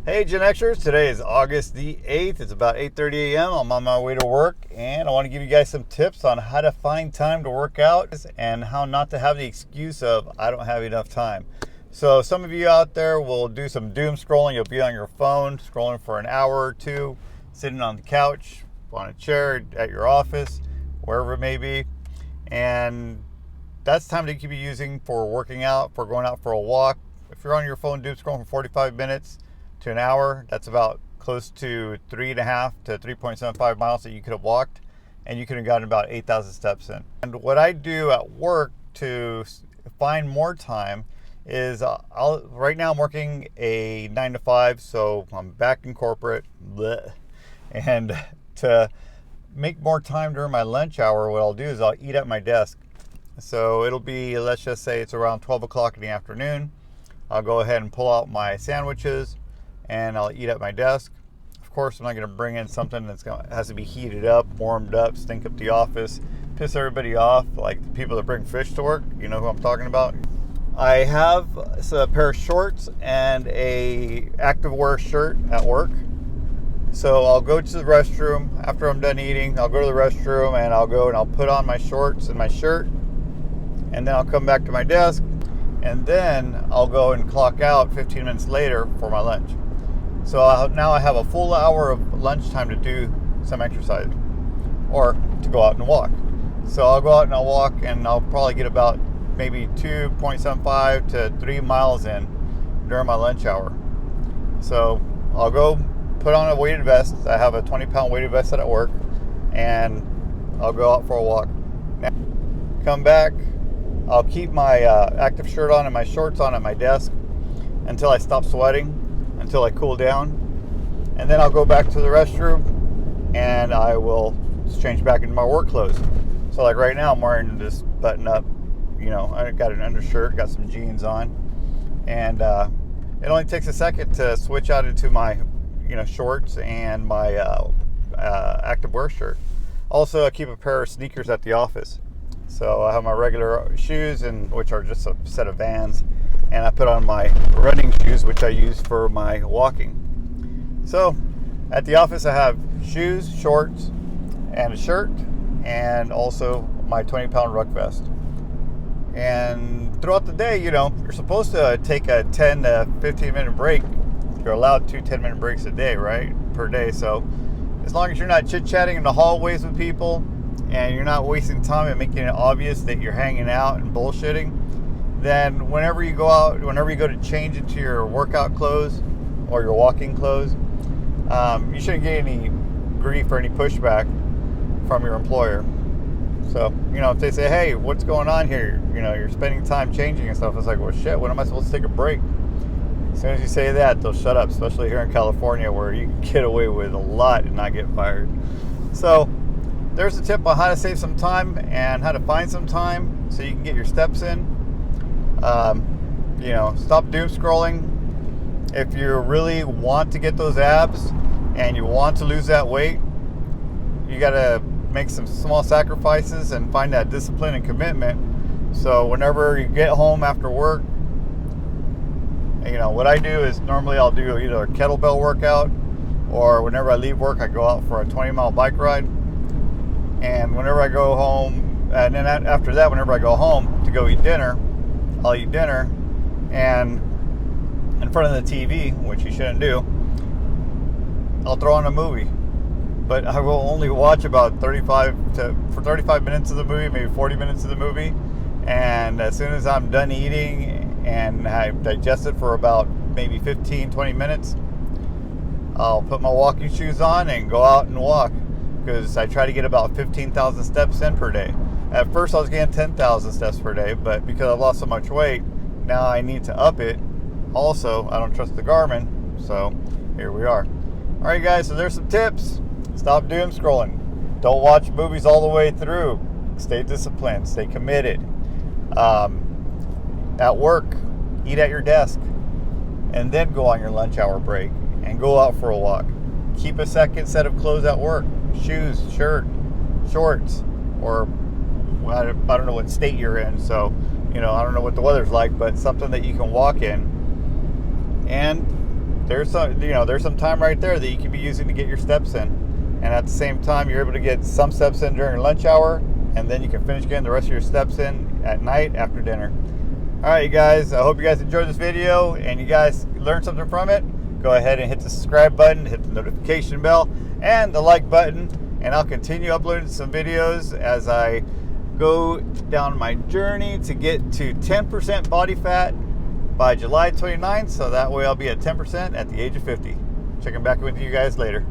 Hey Gen Xers, today is August the 8th. It's about 8:30 a.m. I'm on my way to work and I want to give you guys some tips on how to find time to work out and how not to have the excuse of I don't have enough time. So some of you out there will do some doom scrolling. You'll be on your phone scrolling for an hour or two, sitting on the couch, on a chair at your office, wherever it may be. And that's time that you could be using for working out, for going out for a walk. If you're on your phone doom scrolling for 45 minutes, to an hour, that's about close to 3.5 to 3.75 miles that you could have walked, and you could have gotten about 8,000 steps in. And what I do at work to find more time is right now I'm working a 9 to 5, so I'm back in corporate. Bleh. And to make more time during my lunch hour, what I'll do is I'll eat at my desk. So it'll be, let's just say it's around 12 o'clock in the afternoon. I'll go ahead and pull out my sandwiches and I'll eat at my desk. Of course, I'm not going to bring in something has to be heated up, warmed up, stink up the office, piss everybody off, like the people that bring fish to work. You know who I'm talking about. I have a pair of shorts and a activewear shirt at work. So I'll go to the restroom after I'm done eating. I'll go to the restroom and I'll put on my shorts and my shirt, and then I'll come back to my desk, and then I'll go and clock out 15 minutes later for my lunch. So now I have a full hour of lunchtime to do some exercise or to go out and walk. So I'll go out and I'll walk, and I'll probably get about maybe 2.75 to 3 miles in during my lunch hour. So I'll go put on a weighted vest. I have a 20-pound weighted vest at work, and I'll go out for a walk. Now, come back, I'll keep my active shirt on and my shorts on at my desk until I stop sweating, until I cool down, and then I'll go back to the restroom and I will change back into my work clothes. So like right now I'm wearing this button up, I got an undershirt, got some jeans on, and it only takes a second to switch out into my shorts and my active wear shirt. Also, I keep a pair of sneakers at the office. So I have my regular shoes, which are just a set of Vans, and I put on my running shoes, which I use for my walking. So at the office I have shoes, shorts, and a shirt, and also my 20-pound ruck vest. And throughout the day, you're supposed to take a 10 to 15 minute break. You're allowed 2 10-minute breaks a day, right? Per day. So as long as you're not chit-chatting in the hallways with people, and you're not wasting time and making it obvious that you're hanging out and bullshitting, then whenever you go to change into your workout clothes or your walking clothes, you shouldn't get any grief or any pushback from your employer. So, if they say, hey, what's going on here? You're spending time changing and stuff. It's like, well, shit, when am I supposed to take a break? As soon as you say that, they'll shut up, especially here in California where you can get away with a lot and not get fired. So there's a tip on how to save some time and how to find some time so you can get your steps in. Stop doom scrolling. If you really want to get those abs and you want to lose that weight, you got to make some small sacrifices and find that discipline and commitment. So whenever you get home after work, what I do is normally I'll do either a kettlebell workout, or whenever I leave work, I go out for a 20-mile bike ride. And whenever I go home, and then after that, whenever I go home to go eat dinner, I'll eat dinner, and in front of the TV, which you shouldn't do, I'll throw on a movie. But I will only watch about 35 minutes of the movie, maybe 40 minutes of the movie. And as soon as I'm done eating and I've digested for about maybe 15, 20 minutes, I'll put my walking shoes on and go out and walk, because I try to get about 15,000 steps in per day. At first I was getting 10,000 steps per day, but because I've lost so much weight, now I need to up it. Also, I don't trust the Garmin, so here we are. All right, guys, so there's some tips. Stop doom scrolling. Don't watch movies all the way through. Stay disciplined. Stay committed. At work, eat at your desk, and then go on your lunch hour break and go out for a walk. Keep a second set of clothes at work. Shoes, shirt, shorts, or I don't know what state you're in, so I don't know what the weather's like, but something that you can walk in. And there's some time right there that you can be using to get your steps in. And at the same time, you're able to get some steps in during your lunch hour, and then you can finish getting the rest of your steps in at night after dinner. All right, you guys, I hope you guys enjoyed this video and you guys learned something from it. Go ahead and hit the subscribe button, hit the notification bell, and the like button, and I'll continue uploading some videos as I go down my journey to get to 10% body fat by July 29th, so that way I'll be at 10% at the age of 50. Checking back with you guys later.